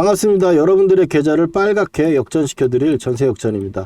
반갑습니다. 여러분들의 계좌를 빨갛게 역전시켜드릴 전세역전입니다.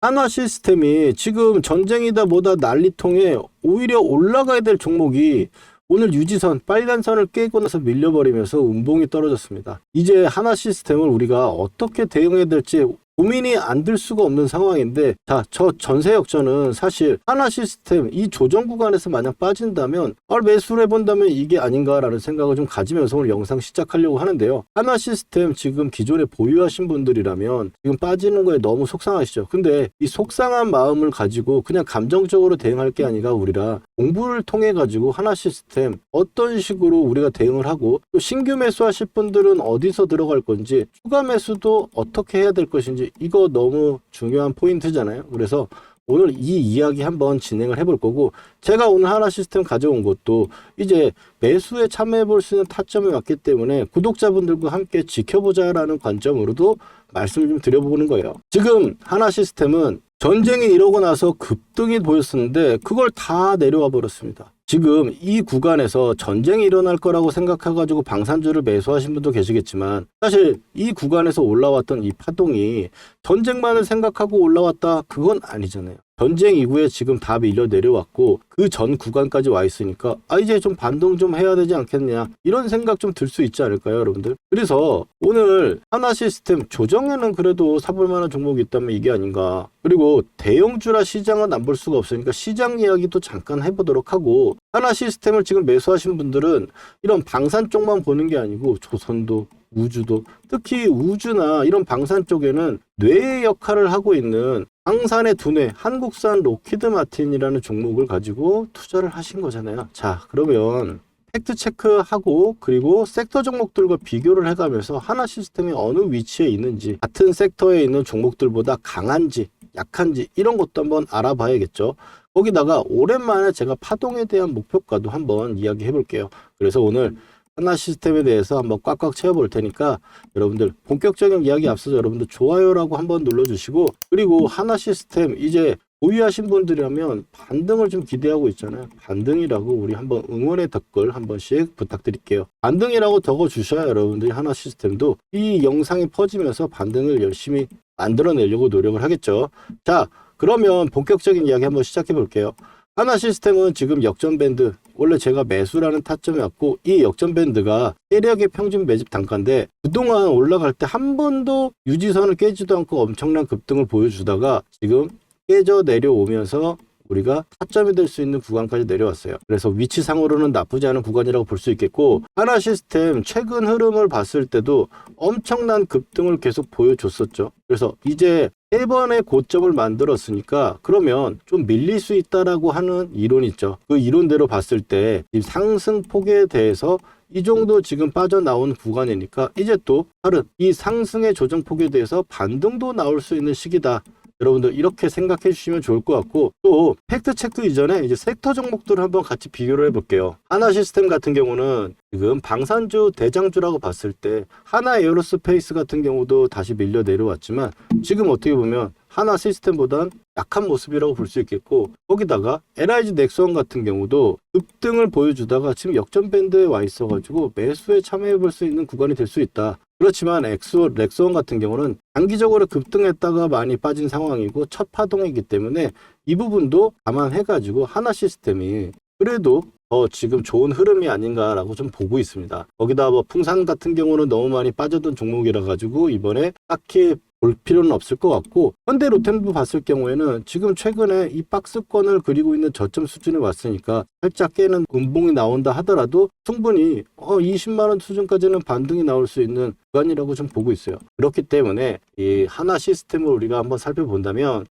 한화시스템이 지금 전쟁이다 뭐다 난리통에 오히려 올라가야 될 종목이 오늘 유지선 빨간 선을 깨고 나서 밀려버리면서 운봉이 떨어졌습니다. 이제 한화시스템을 우리가 어떻게 대응해야 될지 고민이 안 들 수가 없는 상황인데, 자, 저 전세역전은 사실 한화시스템 이 조정 구간에서 만약 빠진다면 매수를 해본다면 이게 아닌가라는 생각을 좀 가지면서 오늘 영상 시작하려고 하는데요. 한화시스템 지금 기존에 보유하신 분들이라면 지금 빠지는 거에 너무 속상하시죠. 근데 이 속상한 마음을 가지고 그냥 감정적으로 대응할 게 아니라 우리가 공부를 통해 가지고 한화시스템 어떤 식으로 우리가 대응을 하고, 또 신규 매수하실 분들은 어디서 들어갈 건지, 추가 매수도 어떻게 해야 될 것인지, 이거 너무 중요한 포인트잖아요. 그래서 오늘 이 이야기 한번 진행을 해볼 거고, 제가 오늘 한화시스템 가져온 것도 이제 매수에 참여해 볼 수 있는 타점이 왔기 때문에 구독자분들과 함께 지켜보자라는 관점으로도 말씀을 좀 드려보는 거예요. 지금 한화시스템은 전쟁이 이러고 나서 급등이 보였었는데 그걸 다 내려와 버렸습니다. 지금 이 구간에서 전쟁이 일어날 거라고 생각해가지고 방산주를 매수하신 분도 계시겠지만, 사실 이 구간에서 올라왔던 이 파동이 전쟁만을 생각하고 올라왔다, 그건 아니잖아요. 전쟁 이후에 지금 다 밀려 내려왔고 그 전 구간까지 와 있으니까 이제 좀 반등 좀 해야 되지 않겠냐, 이런 생각 좀 들 수 있지 않을까요, 여러분들? 그래서 오늘 한화시스템 조정에는 그래도 사볼 만한 종목이 있다면 이게 아닌가. 그리고 대형주라 시장은 안 볼 수가 없으니까 시장 이야기도 잠깐 해보도록 하고, 한화시스템을 지금 매수하신 분들은 이런 방산 쪽만 보는 게 아니고 조선도, 우주도, 특히 우주나 이런 방산 쪽에는 뇌의 역할을 하고 있는 방산의 두뇌, 한국산 로키드 마틴이라는 종목을 가지고 투자를 하신 거잖아요. 자, 그러면 팩트 체크하고 그리고 섹터 종목들과 비교를 해가면서 한화시스템이 어느 위치에 있는지, 같은 섹터에 있는 종목들보다 강한지 약한지 이런 것도 한번 알아봐야겠죠. 거기다가 오랜만에 제가 파동에 대한 목표가도 한번 이야기해 볼게요. 그래서 오늘 한화시스템에 대해서 한번 꽉꽉 채워볼 테니까 여러분들 본격적인 이야기 앞서서 여러분들 좋아요라고 한번 눌러주시고, 그리고 한화시스템 이제 보유하신 분들이라면 반등을 좀 기대하고 있잖아요. 반등이라고 우리 한번 응원의 댓글 한 번씩 부탁드릴게요. 반등이라고 적어주셔야 여러분들이 한화시스템도 이 영상이 퍼지면서 반등을 열심히 만들어내려고 노력을 하겠죠. 자, 그러면 본격적인 이야기 한번 시작해 볼게요. 한화시스템은 지금 역전밴드, 원래 제가 매수라는 타점이 왔고, 이 역전밴드가 세력의 평균 매집 단가인데 그동안 올라갈 때 한 번도 유지선을 깨지도 않고 엄청난 급등을 보여주다가 지금 깨져 내려오면서 우리가 타점이 될 수 있는 구간까지 내려왔어요. 그래서 위치상으로는 나쁘지 않은 구간이라고 볼 수 있겠고, 한화시스템 최근 흐름을 봤을 때도 엄청난 급등을 계속 보여줬었죠. 그래서 이제 3번의 고점을 만들었으니까 그러면 좀 밀릴 수 있다라고 하는 이론이 있죠. 그 이론대로 봤을 때 이 상승폭에 대해서 이 정도 지금 빠져나온 구간이니까 이제 또 다른 이 상승의 조정폭에 대해서 반등도 나올 수 있는 시기다. 여러분들 이렇게 생각해 주시면 좋을 것 같고, 또 팩트 체크 이전에 이제 섹터 종목들을 한번 같이 비교를 해볼게요. 한화시스템 같은 경우는 지금 방산주 대장주라고 봤을 때 하나에어로스페이스 같은 경우도 다시 밀려 내려왔지만 지금 어떻게 보면 한화시스템보단 약한 모습이라고 볼 수 있겠고, 거기다가 LIG 넥스원 같은 경우도 급등을 보여주다가 지금 역전밴드에 와 있어가지고 매수에 참여해 볼 수 있는 구간이 될 수 있다. 그렇지만 넥스원 같은 경우는 단기적으로 급등했다가 많이 빠진 상황이고 첫 파동이기 때문에 이 부분도 감안해가지고 한화시스템이 그래도 지금 좋은 흐름이 아닌가라고 좀 보고 있습니다. 거기다 뭐 풍산 같은 경우는 너무 많이 빠졌던 종목이라 가지고 이번에 딱히 볼 필요는 없을 것 같고, 현대로템도 봤을 경우에는 지금 최근에 이 박스권을 그리고 있는 저점 수준에 왔으니까 살짝 깨는 음봉이 나온다 하더라도 충분히 20만원 수준까지는 반등이 나올 수 있는 구간이라고 좀 보고 있어요. 그렇기 때문에 이 한화시스템을 우리가 한번 살펴본다면,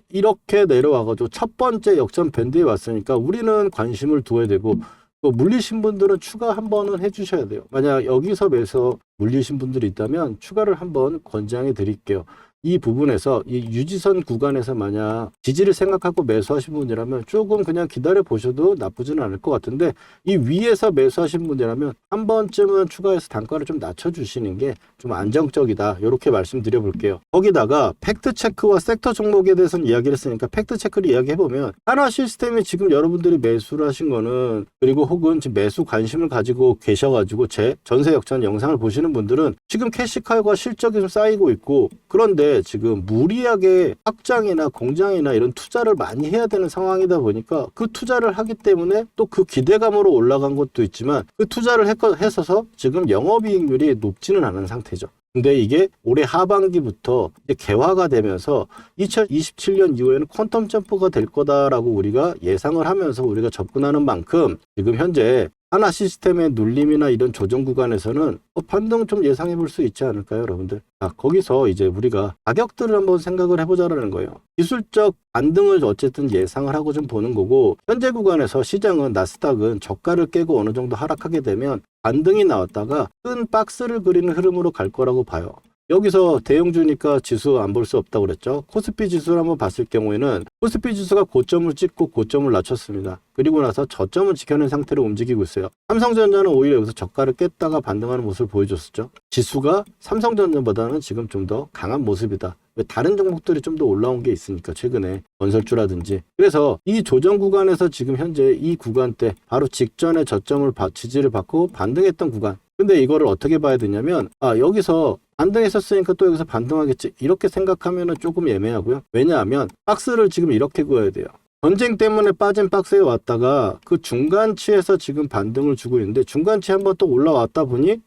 이렇게 내려와가지고 첫 번째 역전 밴드에 왔으니까 우리는 관심을 두어야 되고, 또 물리신 분들은 추가 한 번은 해주셔야 돼요. 만약 여기서 매서 물리신 분들이 있다면 추가를 한번 권장해 드릴게요. 이 부분에서 이 유지선 구간에서 만약 지지를 생각하고 매수하신 분이라면 조금 그냥 기다려 보셔도 나쁘지는 않을 것 같은데, 이 위에서 매수하신 분이라면 한 번쯤은 추가해서 단가를 좀 낮춰주시는 게 좀 안정적이다, 이렇게 말씀드려 볼게요. 거기다가 팩트 체크와 섹터 종목에 대해서는 이야기를 했으니까 팩트 체크를 이야기해보면, 하나 시스템이 지금 여러분들이 매수를 하신 거는, 그리고 혹은 지금 매수 관심을 가지고 계셔가지고 제 전세 역전 영상을 보시는 분들은 지금 캐시칼과 실적이 좀 쌓이고 있고, 그런데 지금 무리하게 확장이나 공장이나 이런 투자를 많이 해야 되는 상황이다 보니까, 그 투자를 하기 때문에 또 그 기대감으로 올라간 것도 있지만, 그 투자를 했어서 지금 영업이익률이 높지는 않은 상태죠. 근데 이게 올해 하반기부터 이제 개화가 되면서 2027년 이후에는 퀀텀 점프가 될 거다라고 우리가 예상을 하면서 우리가 접근하는 만큼, 지금 현재 하나 시스템의 눌림이나 이런 조정 구간에서는 반등 좀 예상해 볼 수 있지 않을까요, 여러분들? 거기서 이제 우리가 가격들을 한번 생각을 해보자라는 거예요. 기술적 반등을 어쨌든 예상을 하고 좀 보는 거고, 현재 구간에서 시장은 나스닥은 저가를 깨고 어느 정도 하락하게 되면 반등이 나왔다가 큰 박스를 그리는 흐름으로 갈 거라고 봐요. 여기서 대형주니까 지수 안 볼 수 없다고 그랬죠. 코스피 지수를 한번 봤을 경우에는 코스피 지수가 고점을 찍고 고점을 낮췄습니다. 그리고 나서 저점을 지켜낸 상태로 움직이고 있어요. 삼성전자는 오히려 여기서 저가를 깼다가 반등하는 모습을 보여줬었죠. 지수가 삼성전자보다는 지금 좀 더 강한 모습이다. 왜? 다른 종목들이 좀 더 올라온 게 있으니까, 최근에 건설주라든지. 그래서 이 조정 구간에서 지금 현재 이 구간대 바로 직전에 저점을 지지를 받고 반등했던 구간. 근데 이거를 어떻게 봐야 되냐면, 여기서 반등했었으니까 또 여기서 반등하겠지, 이렇게 생각하면은 조금 애매하고요. 왜냐하면 박스를 지금 이렇게 그어야 돼요. 전쟁 때문에 빠진 박스에 왔다가 그 중간치에서 지금 반등을 주고 있는데, 중간치 한번 또 올라왔다 보니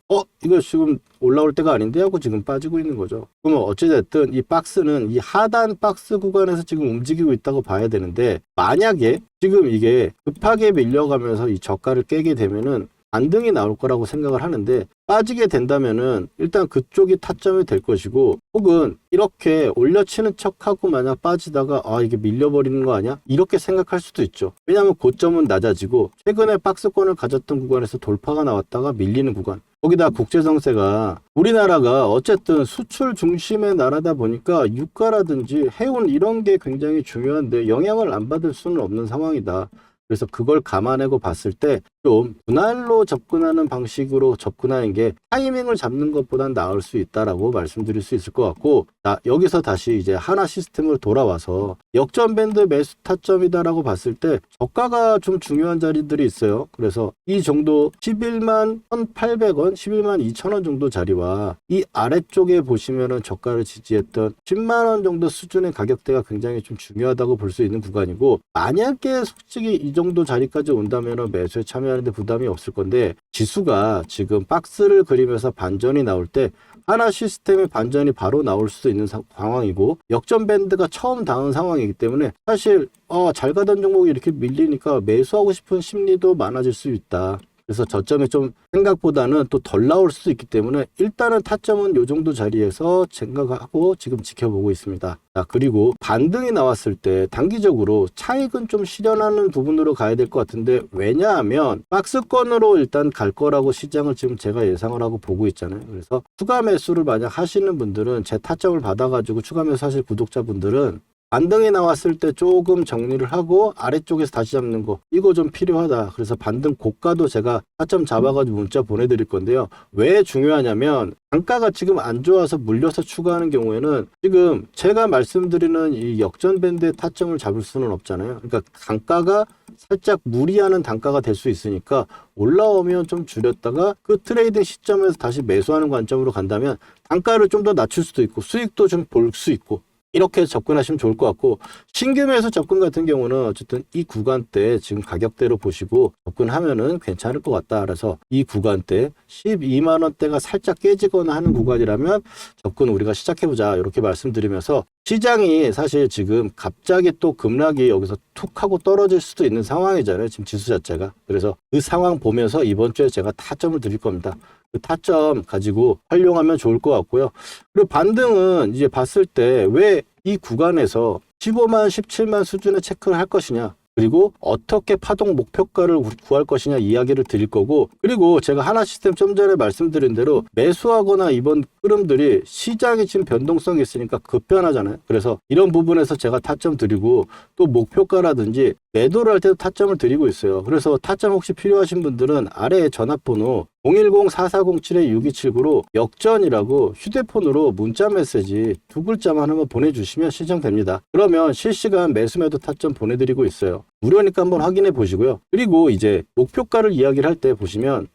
이거 지금 올라올 때가 아닌데 하고 지금 빠지고 있는 거죠. 그러면 어찌됐든 이 박스는 이 하단 박스 구간에서 지금 움직이고 있다고 봐야 되는데, 만약에 지금 이게 급하게 밀려가면서 이 저가를 깨게 되면은 반등이 나올 거라고 생각을 하는데, 빠지게 된다면은 일단 그쪽이 타점이 될 것이고, 혹은 이렇게 올려치는 척하고 만약 빠지다가 이게 밀려버리는 거 아니야? 이렇게 생각할 수도 있죠. 왜냐하면 고점은 낮아지고 최근에 박스권을 가졌던 구간에서 돌파가 나왔다가 밀리는 구간, 거기다 국제정세가, 우리나라가 어쨌든 수출 중심의 나라다 보니까 유가라든지 해운 이런 게 굉장히 중요한데 영향을 안 받을 수는 없는 상황이다. 그래서 그걸 감안하고 봤을 때 좀 분할로 접근하는 방식으로 접근하는 게 타이밍을 잡는 것보단 나을 수 있다라고 말씀드릴 수 있을 것 같고, 여기서 다시 이제 하나 시스템으로 돌아와서 역전 밴드 매수 타점이다라고 봤을 때 저가가 좀 중요한 자리들이 있어요. 그래서 이 정도 11만 1,800원, 11만 2천원 정도 자리와 이 아래쪽에 보시면은 저가를 지지했던 10만 원 정도 수준의 가격대가 굉장히 좀 중요하다고 볼 수 있는 구간이고, 만약에 솔직히 이 정도 자리까지 온다면 매수에 참여하는데 부담이 없을 건데, 지수가 지금 박스를 그리면서 반전이 나올 때 하나 시스템의 반전이 바로 나올 수도 있는 상황이고, 역전 밴드가 처음 닿은 상황이기 때문에 사실 잘 가던 종목이 이렇게 밀리니까 매수하고 싶은 심리도 많아질 수 있다. 그래서 저점이 좀 생각보다는 또 덜 나올 수도 있기 때문에 일단은 타점은 이 정도 자리에서 생각하고 지금 지켜보고 있습니다. 그리고 반등이 나왔을 때 단기적으로 차익은 좀 실현하는 부분으로 가야 될 것 같은데, 왜냐하면 박스권으로 일단 갈 거라고 시장을 지금 제가 예상을 하고 보고 있잖아요. 그래서 추가 매수를 만약 하시는 분들은, 제 타점을 받아가지고 추가 매수 하실 구독자분들은 반등이 나왔을 때 조금 정리를 하고 아래쪽에서 다시 잡는 거, 이거 좀 필요하다. 그래서 반등 고가도 제가 타점 잡아가지고 문자 보내드릴 건데요. 왜 중요하냐면, 단가가 지금 안 좋아서 물려서 추가하는 경우에는 지금 제가 말씀드리는 이 역전 밴드의 타점을 잡을 수는 없잖아요. 그러니까 단가가 살짝 무리하는 단가가 될 수 있으니까 올라오면 좀 줄였다가 그 트레이딩 시점에서 다시 매수하는 관점으로 간다면 단가를 좀 더 낮출 수도 있고 수익도 좀 볼 수 있고, 이렇게 접근하시면 좋을 것 같고, 신규 매수 접근 같은 경우는 어쨌든 이 구간대 지금 가격대로 보시고 접근하면은 괜찮을 것 같다. 그래서 이 구간대 12만 원대가 살짝 깨지거나 하는 구간이라면 접근 우리가 시작해보자, 이렇게 말씀드리면서, 시장이 사실 지금 갑자기 또 급락이 여기서 툭 하고 떨어질 수도 있는 상황이잖아요, 지금 지수 자체가. 그래서 그 상황 보면서 이번 주에 제가 타점을 드릴 겁니다. 그 타점 가지고 활용하면 좋을 것 같고요. 그리고 반등은 이제 봤을 때 왜 이 구간에서 15만, 17만 수준의 체크를 할 것이냐. 그리고 어떻게 파동 목표가를 구할 것이냐 이야기를 드릴 거고, 그리고 제가 하나시스템 좀 전에 말씀드린 대로 매수하거나 이번 흐름들이 시장이 지금 변동성이 있으니까 급변하잖아요. 그래서 이런 부분에서 제가 타점 드리고 또 목표가라든지 매도를 할 때도 타점을 드리고 있어요. 그래서 타점 혹시 필요하신 분들은 아래에 전화번호 010-4407-6279로 역전이라고 휴대폰으로 문자 메시지 2글자만 한번 보내주시면 신청됩니다. 그러면 실시간 매수매도 타점 보내드리고 있어요. 무료니까 한번 확인해 보시고요. 그리고 이제 목표가를 이야기를 할 때 보시면,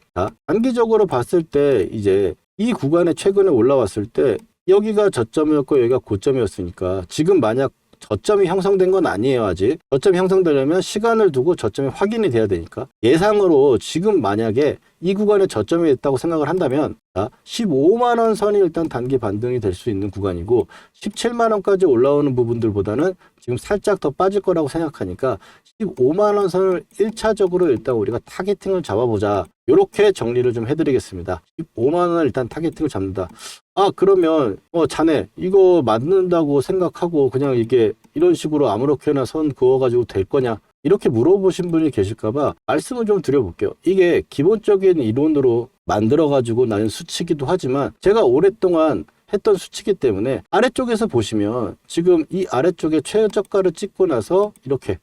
단기적으로 봤을 때 이제 이 구간에 최근에 올라왔을 때 여기가 저점이었고 여기가 고점이었으니까 지금 만약 저점이 형성된 건 아니에요. 아직 저점이 형성되려면 시간을 두고 저점이 확인이 돼야 되니까, 예상으로 지금 만약에 이 구간에 저점이 있다고 생각을 한다면 15만원 선이 일단 단기 반등이 될 수 있는 구간이고, 17만원까지 올라오는 부분들보다는 지금 살짝 더 빠질 거라고 생각하니까 15만원 선을 1차적으로 일단 우리가 타겟팅을 잡아보자, 이렇게 정리를 좀 해드리겠습니다. 15만원을 일단 타겟팅을 잡는다. 그러면 자네 이거 맞는다고 생각하고 그냥 이게 이런 식으로 아무렇게나 선 그어가지고 될 거냐, 이렇게 물어보신 분이 계실까봐 말씀을 좀 드려볼게요. 이게 기본적인 이론으로 만들어가지고 나는 수치기도 하지만 제가 오랫동안 했던 수치기 때문에, 아래쪽에서 보시면 지금 이 아래쪽에 최저가를 찍고 나서 이렇게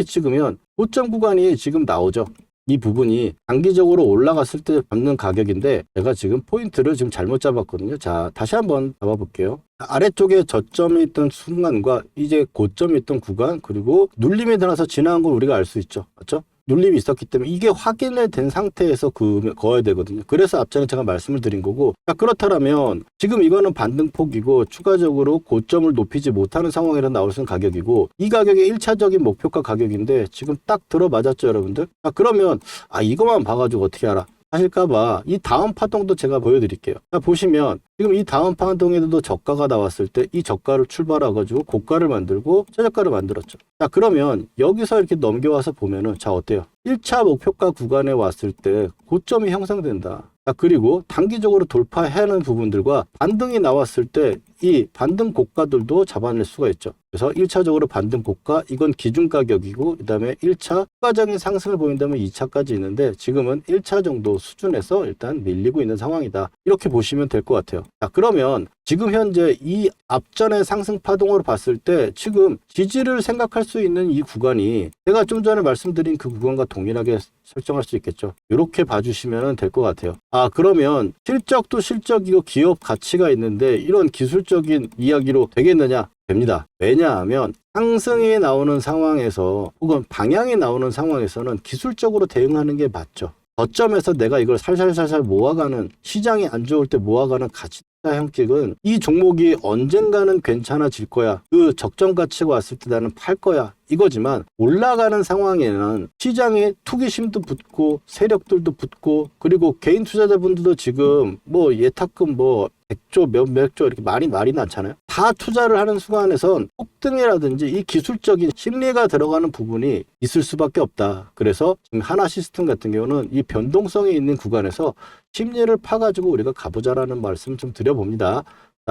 찍으면 고점 구간이 지금 나오죠. 이 부분이 단기적으로 올라갔을 때 잡는 가격인데 제가 지금 포인트를 지금 잘못 잡았거든요. 자, 다시 한번 잡아볼게요. 아래쪽에 저점이 있던 순간과 이제 고점이 있던 구간, 그리고 눌림이 들어서 지나간 걸 우리가 알 수 있죠. 맞죠? 눌림이 있었기 때문에 이게 확인이 된 상태에서 그어야 되거든요. 그래서 앞전에 제가 말씀을 드린 거고, 그렇다면 지금 이거는 반등폭이고 추가적으로 고점을 높이지 못하는 상황이라 나올 수 있는 가격이고, 이 가격이 1차적인 목표가 가격인데 지금 딱 들어맞았죠, 여러분들? 그러면 이거만 봐가지고 어떻게 알아? 하실까봐 이 다음 파동도 제가 보여드릴게요. 보시면 지금 이 다음 파동에도 저가가 나왔을 때 이 저가를 출발해가지고 고가를 만들고 최저가를 만들었죠. 그러면 여기서 이렇게 넘겨와서 보면은 어때요? 1차 목표가 구간에 왔을 때 고점이 형성된다. 그리고 단기적으로 돌파하는 부분들과 반등이 나왔을 때 이 반등 고가들도 잡아낼 수가 있죠. 그래서 1차적으로 반등 고가, 이건 기준 가격이고, 그 다음에 1차 추가적인 상승을 보인다면 2차까지 있는데 지금은 1차 정도 수준에서 일단 밀리고 있는 상황이다. 이렇게 보시면 될 것 같아요. 그러면 지금 현재 이 앞전의 상승 파동으로 봤을 때 지금 지지를 생각할 수 있는 이 구간이 제가 좀 전에 말씀드린 그 구간과 동일하게 설정할 수 있겠죠. 이렇게 봐주시면 될 것 같아요. 그러면 실적도 실적이고 기업 가치가 있는데 이런 기술적인 이야기로 되겠느냐? 됩니다. 왜냐하면 상승이 나오는 상황에서 혹은 방향이 나오는 상황에서는 기술적으로 대응하는 게 맞죠. 저점에서 내가 이걸 살살살살 모아가는, 시장이 안 좋을 때 모아가는 가치 형식은 이 종목이 언젠가는 괜찮아질 거야, 그 적정 가치가 왔을 때 나는 팔 거야, 이거지만 올라가는 상황에는 시장에 투기심도 붙고 세력들도 붙고, 그리고 개인 투자자분들도 지금 예탁금 100조 몇백 조 이렇게 말이 많잖아요. 다 투자를 하는 순간에선 폭등이라든지 이 기술적인 심리가 들어가는 부분이 있을 수밖에 없다. 그래서 지금 하나시스템 같은 경우는 이 변동성이 있는 구간에서 심리를 파가지고 우리가 가보자라는 말씀 좀 드려봅니다.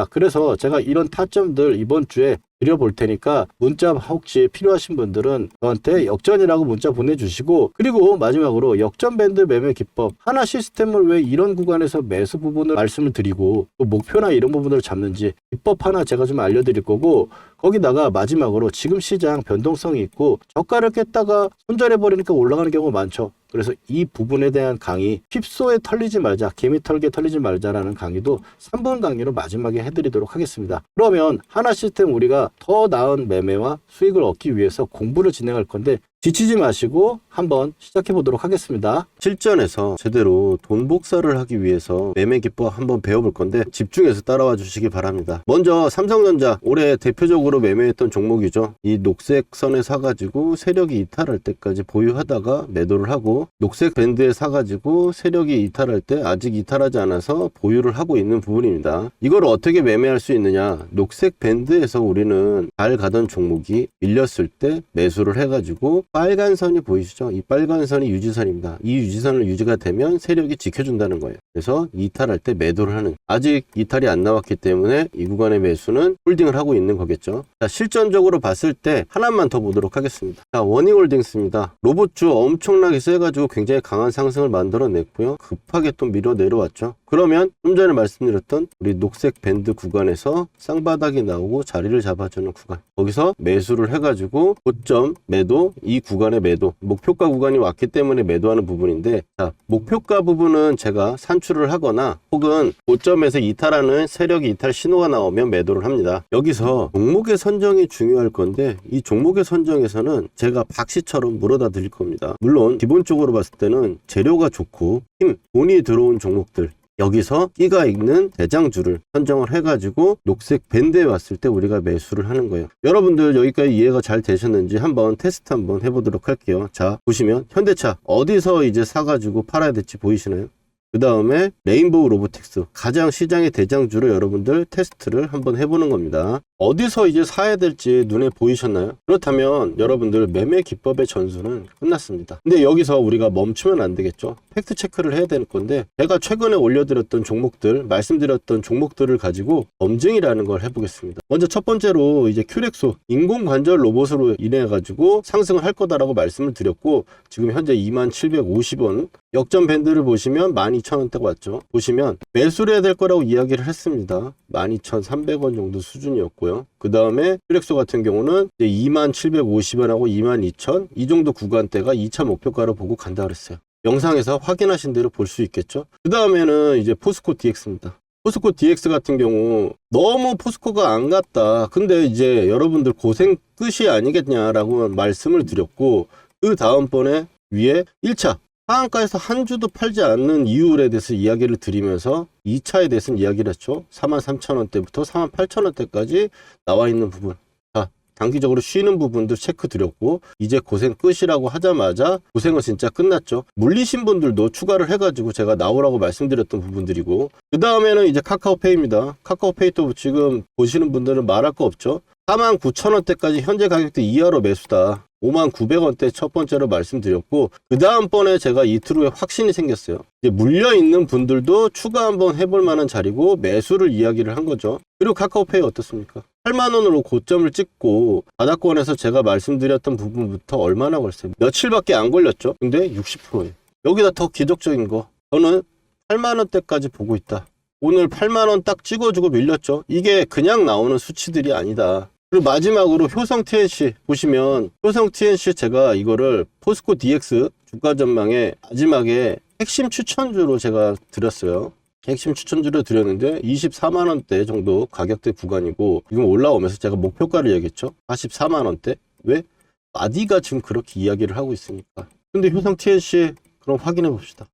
그래서 제가 이런 타점들 이번 주에 드려볼 테니까 문자 혹시 필요하신 분들은 저한테 역전이라고 문자 보내주시고, 그리고 마지막으로 역전 밴드 매매 기법, 하나 시스템을 왜 이런 구간에서 매수 부분을 말씀을 드리고 또 목표나 이런 부분을 잡는지 기법 하나 제가 좀 알려드릴 거고, 거기다가 마지막으로 지금 시장 변동성이 있고 저가를 깼다가 손절해버리니까 올라가는 경우가 많죠. 그래서 이 부분에 대한 강의, 휩소에 털리지 말자, 개미 털게 털리지 말자라는 강의도 3분 강의로 마지막에 해드리도록 하겠습니다. 그러면 하나 시스템 우리가 더 나은 매매와 수익을 얻기 위해서 공부를 진행할 건데 지치지 마시고 한번 시작해 보도록 하겠습니다. 실전에서 제대로 돈 복사를 하기 위해서 매매 기법 한번 배워볼 건데 집중해서 따라와 주시기 바랍니다. 먼저 삼성전자, 올해 대표적으로 매매했던 종목이죠. 이 녹색 선에 사가지고 세력이 이탈할 때까지 보유하다가 매도를 하고, 녹색 밴드에 사가지고 세력이 이탈할 때 아직 이탈하지 않아서 보유를 하고 있는 부분입니다. 이걸 어떻게 매매할 수 있느냐? 녹색 밴드에서 우리는 잘 가던 종목이 밀렸을 때 매수를 해가지고 빨간 선이 보이시죠? 이 빨간 선이 유지선입니다. 이 유지선을 유지가 되면 세력이 지켜준다는 거예요. 그래서 이탈할 때 매도를 하는, 아직 이탈이 안 나왔기 때문에 이 구간의 매수는 홀딩을 하고 있는 거겠죠. 자, 실전적으로 봤을 때 하나만 더 보도록 하겠습니다. 자, 워닝홀딩스입니다. 로봇주 엄청나게 세가지고 굉장히 강한 상승을 만들어냈고요. 급하게 또 밀어 내려왔죠. 그러면 좀 전에 말씀드렸던 우리 녹색 밴드 구간에서 쌍바닥이 나오고 자리를 잡아주는 구간, 거기서 매수를 해가지고 고점 매도, 이 구간의 매도, 목표가 구간이 왔기 때문에 매도하는 부분인데, 자, 목표가 부분은 제가 산출을 하거나 혹은 고점에서 이탈하는 세력이 이탈 신호가 나오면 매도를 합니다. 여기서 종목의 선정이 중요할 건데, 이 종목의 선정에서는 제가 박씨처럼 물어다 드릴 겁니다. 물론 기본적으로 봤을 때는 재료가 좋고 힘, 돈이 들어온 종목들, 여기서 끼가 있는 대장주를 선정을 해가지고 녹색 밴드에 왔을 때 우리가 매수를 하는 거예요. 여러분들 여기까지 이해가 잘 되셨는지 한번 테스트 한번 해보도록 할게요. 자, 보시면 현대차 어디서 이제 사가지고 팔아야 될지 보이시나요? 그 다음에 레인보우 로보틱스, 가장 시장의 대장주로 여러분들 테스트를 한번 해보는 겁니다. 어디서 이제 사야 될지 눈에 보이셨나요? 그렇다면 여러분들 매매 기법의 전수는 끝났습니다. 근데 여기서 우리가 멈추면 안 되겠죠. 팩트 체크를 해야 되는 건데, 제가 최근에 올려드렸던 종목들, 말씀드렸던 종목들을 가지고 검증이라는 걸 해보겠습니다. 먼저 첫 번째로 이제 큐렉소, 인공관절 로봇으로 인해 가지고 상승을 할 거다라고 말씀을 드렸고, 지금 현재 2750원, 역전 밴드를 보시면 12,000원대가 왔죠. 보시면 매수를 해야 될 거라고 이야기를 했습니다. 12,300원 정도 수준이었고요. 그 다음에 퓨렉소 같은 경우는 이제 2750원하고 22,000, 이 정도 구간대가 2차 목표가로 보고 간다 그랬어요. 영상에서 확인하신 대로 볼 수 있겠죠. 그 다음에는 이제 포스코 DX입니다. 포스코 DX 같은 경우 너무 포스코가 안 갔다. 근데 이제 여러분들 고생 끝이 아니겠냐라고 말씀을 드렸고, 그 다음번에 위에 1차 하한가에서 한 주도 팔지 않는 이유에 대해서 이야기를 드리면서 2차에 대해서는 이야기를 했죠. 43,000원대부터 48,000원대까지 나와 있는 부분, 자, 단기적으로 쉬는 부분도 체크 드렸고, 이제 고생 끝이라고 하자마자 고생은 진짜 끝났죠. 물리신 분들도 추가를 해가지고 제가 나오라고 말씀드렸던 부분들이고, 그 다음에는 이제 카카오페이입니다. 카카오페이 또 지금 보시는 분들은 말할 거 없죠. 49,000원대까지 현재 가격대 이하로 매수다. 59,000원대 첫 번째로 말씀드렸고, 그 다음번에 제가 이틀 후에 확신이 생겼어요. 이제 물려있는 분들도 추가 한번 해볼 만한 자리고 매수를 이야기를 한 거죠. 그리고 카카오페이 어떻습니까? 8만원으로 고점을 찍고 바닥권에서 제가 말씀드렸던 부분부터 얼마나 걸렸어요? 며칠밖에 안 걸렸죠. 근데 60%예요. 여기다 더 기적적인 거, 저는 8만원대까지 보고 있다. 오늘 8만원 딱 찍어주고 밀렸죠. 이게 그냥 나오는 수치들이 아니다. 그리고 마지막으로 효성 TNC 보시면, 효성 TNC 제가 이거를 포스코 DX 주가 전망에 마지막에 핵심 추천주로 제가 드렸어요. 핵심 추천주로 드렸는데 24만원대 정도 가격대 구간이고, 지금 올라오면서 제가 목표가를 얘기했죠. 44만원대. 왜? 아디가 지금 그렇게 이야기를 하고 있으니까. 근데 효성 TNC 그럼 확인해 봅시다.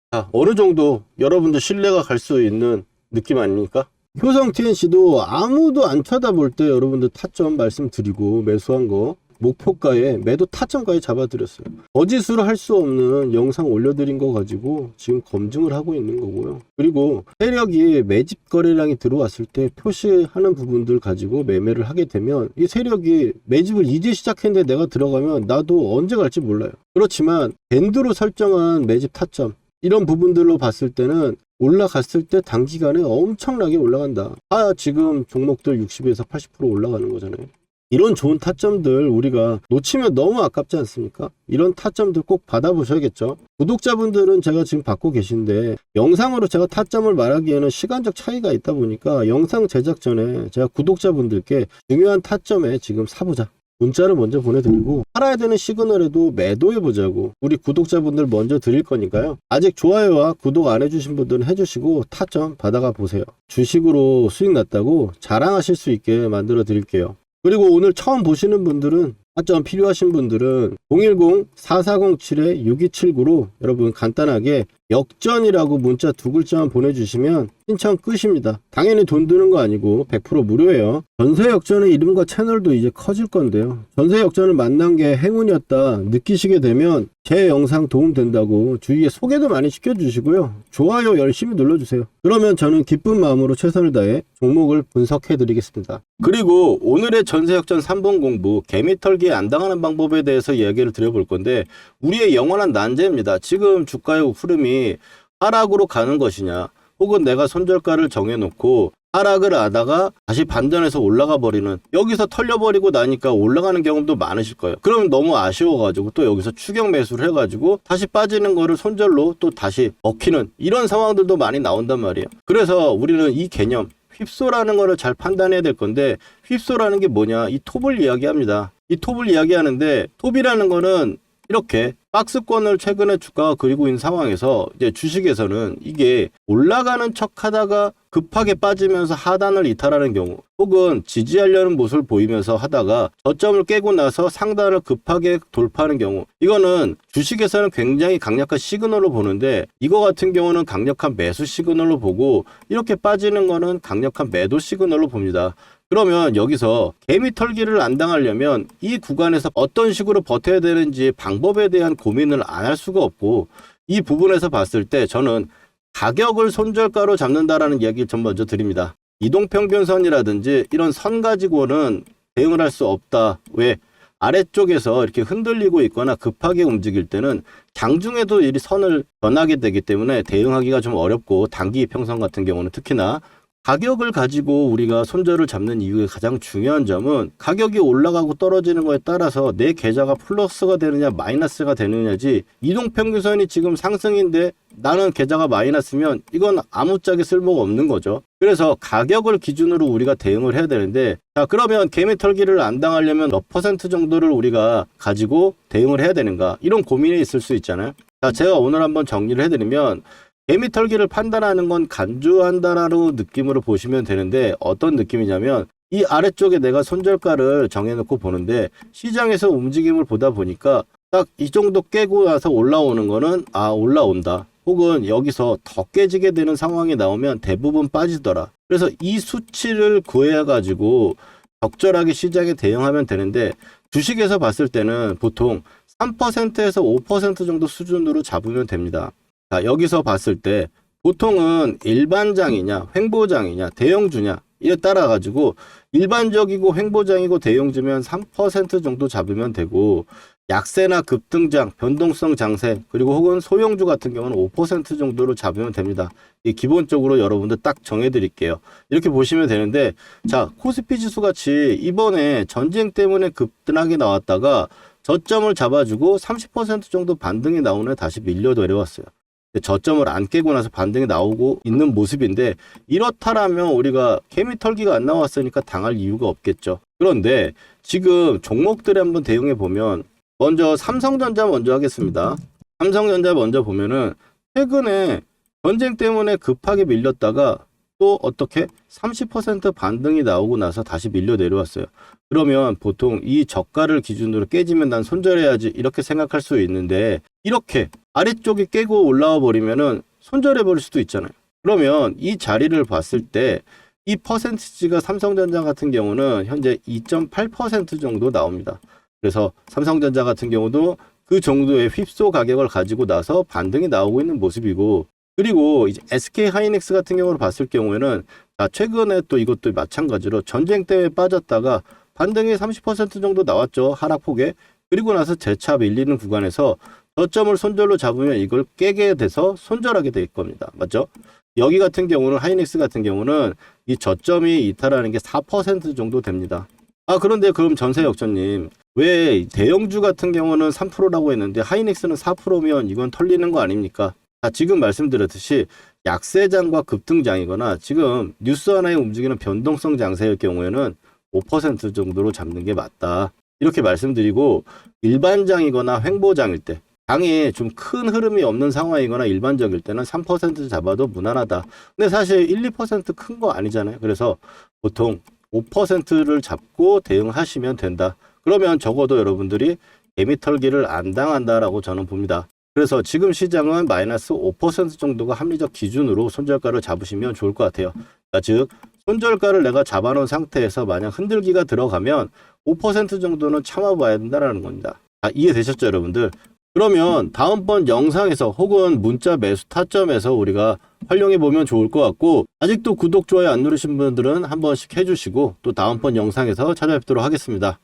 자, 어느 정도 여러분들 신뢰가 갈 수 있는 느낌 아닙니까? 효성 TNC도 아무도 안 쳐다볼 때 여러분들 타점 말씀드리고 매수한 거 목표가에 매도 타점까지 잡아드렸어요. 거짓으로 할 수 없는 영상 올려드린 거 가지고 지금 검증을 하고 있는 거고요. 그리고 세력이 매집 거래량이 들어왔을 때 표시하는 부분들 가지고 매매를 하게 되면, 이 세력이 매집을 이제 시작했는데 내가 들어가면 나도 언제 갈지 몰라요. 그렇지만 밴드로 설정한 매집 타점, 이런 부분들로 봤을 때는 올라갔을 때 단기간에 엄청나게 올라간다. 지금 종목들 60에서 80% 올라가는 거잖아요. 이런 좋은 타점들 우리가 놓치면 너무 아깝지 않습니까? 이런 타점들 꼭 받아보셔야겠죠. 구독자분들은 제가 지금 받고 계신데, 영상으로 제가 타점을 말하기에는 시간적 차이가 있다 보니까 영상 제작 전에 제가 구독자분들께 중요한 타점에 지금 사보자, 문자를 먼저 보내드리고, 팔아야 되는 시그널에도 매도해보자고 우리 구독자분들 먼저 드릴 거니까요. 아직 좋아요와 구독 안 해주신 분들은 해주시고 타점 받아가 보세요. 주식으로 수익 났다고 자랑하실 수 있게 만들어 드릴게요. 그리고 오늘 처음 보시는 분들은, 타점 필요하신 분들은 010-4407-6279로 여러분 간단하게 역전이라고 문자 두 글자만 보내주시면 신청 끝입니다. 당연히 돈 드는 거 아니고 100% 무료예요. 전세 역전의 이름과 채널도 이제 커질 건데요. 전세 역전을 만난 게 행운이었다 느끼시게 되면 제 영상 도움된다고 주위에 소개도 많이 시켜주시고요. 좋아요 열심히 눌러주세요. 그러면 저는 기쁜 마음으로 최선을 다해 종목을 분석해 드리겠습니다. 그리고 오늘의 전세 역전 3번 공부 개미털기에 안 당하는 방법에 대해서 이야기를 드려볼 건데, 우리의 영원한 난제입니다. 지금 주가의 흐름이 하락으로 가는 것이냐, 혹은 내가 손절가를 정해놓고 하락을 하다가 다시 반전해서 올라가 버리는, 여기서 털려버리고 나니까 올라가는 경험도 많으실 거예요. 그럼 너무 아쉬워가지고 또 여기서 추격 매수를 해가지고 다시 빠지는 거를 손절로 또 다시 먹히는 이런 상황들도 많이 나온단 말이에요. 그래서 우리는 이 개념 휩소라는 거를 잘 판단해야 될 건데, 휩소라는 게 뭐냐, 이 톱을 이야기합니다. 이 톱을 이야기하는데, 톱이라는 거는 이렇게 박스권을 최근에 주가가 그리고 있는 상황에서 이제 주식에서는 이게 올라가는 척 하다가 급하게 빠지면서 하단을 이탈하는 경우, 혹은 지지하려는 모습을 보이면서 하다가 저점을 깨고 나서 상단을 급하게 돌파하는 경우, 이거는 주식에서는 굉장히 강력한 시그널로 보는데, 이거 같은 경우는 강력한 매수 시그널로 보고, 이렇게 빠지는 거는 강력한 매도 시그널로 봅니다. 그러면 여기서 개미 털기를 안 당하려면 이 구간에서 어떤 식으로 버텨야 되는지 방법에 대한 고민을 안 할 수가 없고, 이 부분에서 봤을 때 저는 가격을 손절가로 잡는다라는 이야기를 좀 먼저 드립니다. 이동평균선이라든지 이런 선 가지고는 대응을 할 수 없다. 왜? 아래쪽에서 이렇게 흔들리고 있거나 급하게 움직일 때는 장중에도 이 선을 변하게 되기 때문에 대응하기가 좀 어렵고, 단기 이평선 같은 경우는 특히나 가격을 가지고 우리가 손절을 잡는 이유의 가장 중요한 점은, 가격이 올라가고 떨어지는 거에 따라서 내 계좌가 플러스가 되느냐 마이너스가 되느냐지, 이동평균선이 지금 상승인데 나는 계좌가 마이너스면 이건 아무짝에 쓸모가 없는 거죠. 그래서 가격을 기준으로 우리가 대응을 해야 되는데, 자 그러면 개미 털기를 안 당하려면 몇 퍼센트 정도를 우리가 가지고 대응을 해야 되는가, 이런 고민이 있을 수 있잖아요. 자 제가 오늘 한번 정리를 해드리면, 개미 털기를 판단하는 건 간주한다라는 느낌으로 보시면 되는데, 어떤 느낌이냐면, 이 아래쪽에 내가 손절가를 정해놓고 보는데, 시장에서 움직임을 보다 보니까 딱 이 정도 깨고 나서 올라오는 거는 올라온다, 혹은 여기서 더 깨지게 되는 상황이 나오면 대부분 빠지더라. 그래서 이 수치를 구해 가지고 적절하게 시장에 대응하면 되는데, 주식에서 봤을 때는 보통 3%에서 5% 정도 수준으로 잡으면 됩니다. 자, 여기서 봤을 때 보통은 일반장이냐 횡보장이냐 대형주냐 이에 따라 가지고, 일반적이고 횡보장이고 대형주면 3% 정도 잡으면 되고, 약세나 급등장, 변동성 장세, 그리고 혹은 소형주 같은 경우는 5% 정도로 잡으면 됩니다. 이 기본적으로 여러분들 딱 정해 드릴게요. 이렇게 보시면 되는데, 자 코스피 지수 같이 이번에 전쟁 때문에 급등하게 나왔다가 저점을 잡아주고 30% 정도 반등이 나온 후에 다시 밀려 내려왔어요. 저점을 안 깨고 나서 반등이 나오고 있는 모습인데, 이렇다라면 우리가 개미 털기가 안 나왔으니까 당할 이유가 없겠죠. 그런데 지금 종목들에 한번 대응해 보면, 먼저 삼성전자 먼저 하겠습니다. 삼성전자 먼저 보면은 최근에 전쟁 때문에 급하게 밀렸다가 또 어떻게 30% 반등이 나오고 나서 다시 밀려 내려왔어요. 그러면 보통 이 저가를 기준으로 깨지면 난 손절해야지 이렇게 생각할 수 있는데, 이렇게 아래쪽이 깨고 올라와 버리면은 손절해 버릴 수도 있잖아요. 그러면 이 자리를 봤을 때 이 퍼센티지가 삼성전자 같은 경우는 현재 2.8% 정도 나옵니다. 그래서 삼성전자 같은 경우도 그 정도의 휩소 가격을 가지고 나서 반등이 나오고 있는 모습이고, 그리고 이제 SK 하이닉스 같은 경우를 봤을 경우에는, 최근에 또 이것도 마찬가지로 전쟁 때문에 빠졌다가 반등이 30% 정도 나왔죠, 하락폭에. 그리고 나서 재차 밀리는 구간에서 저점을 손절로 잡으면 이걸 깨게 돼서 손절하게 될 겁니다. 맞죠? 여기 같은 경우는, 하이닉스 같은 경우는 이 저점이 이탈하는 게 4% 정도 됩니다. 그런데 그럼 전세 역전님, 왜 대형주 같은 경우는 3%라고 했는데 하이닉스는 4%면 이건 털리는 거 아닙니까? 지금 말씀드렸듯이 약세장과 급등장이거나 지금 뉴스 하나에 움직이는 변동성 장세일 경우에는 5% 정도로 잡는 게 맞다, 이렇게 말씀드리고, 일반장이거나 횡보장일 때, 장이 좀 큰 흐름이 없는 상황이거나 일반적일 때는 3% 잡아도 무난하다. 근데 사실 1, 2% 큰 거 아니잖아요. 그래서 보통 5%를 잡고 대응하시면 된다. 그러면 적어도 여러분들이 개미 털기를 안 당한다라고 저는 봅니다. 그래서 지금 시장은 마이너스 5% 정도가 합리적 기준으로 손절가를 잡으시면 좋을 것 같아요. 그러니까 즉 손절가를 내가 잡아놓은 상태에서 만약 흔들기가 들어가면 5% 정도는 참아봐야 된다는 겁니다. 이해되셨죠, 여러분들? 그러면 다음번 영상에서 혹은 문자 매수 타점에서 우리가 활용해 보면 좋을 것 같고, 아직도 구독, 좋아요 안 누르신 분들은 한 번씩 해주시고 또 다음번 영상에서 찾아뵙도록 하겠습니다.